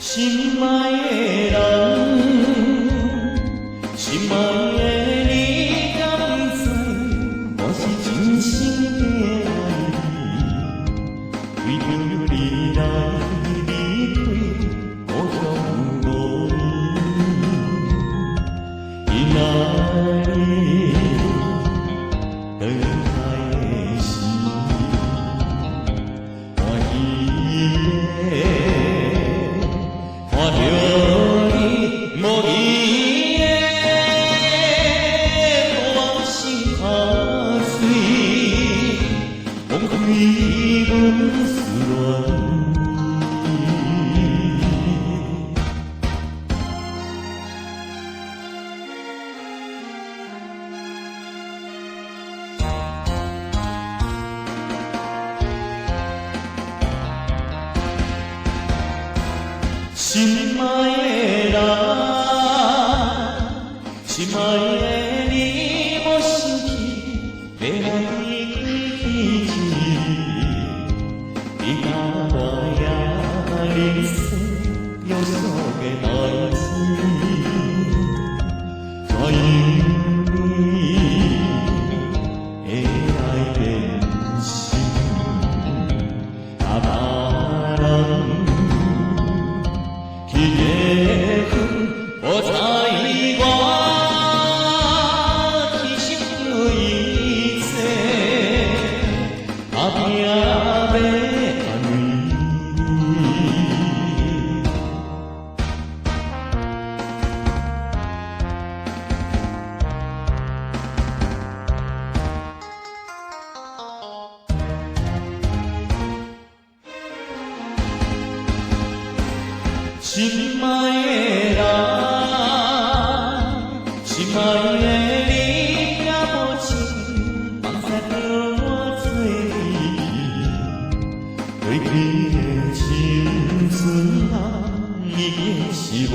心爱的人，心爱的你，敢知我是真心的爱你？为着你来离开，我终无意。因爱你长大的心，欢喜的。看着你无依的我心下水，放开阮思恋。心爱的人，心爱的你，无生气，要来离开天际。你甲我也认识约束的代志，怎样你会来变心？大把人。去结婚，无在我牺牲着一切，打拼要安慰。心爱的人，心爱的你，也无情放下着我做你，过去的青春啊，已经是无。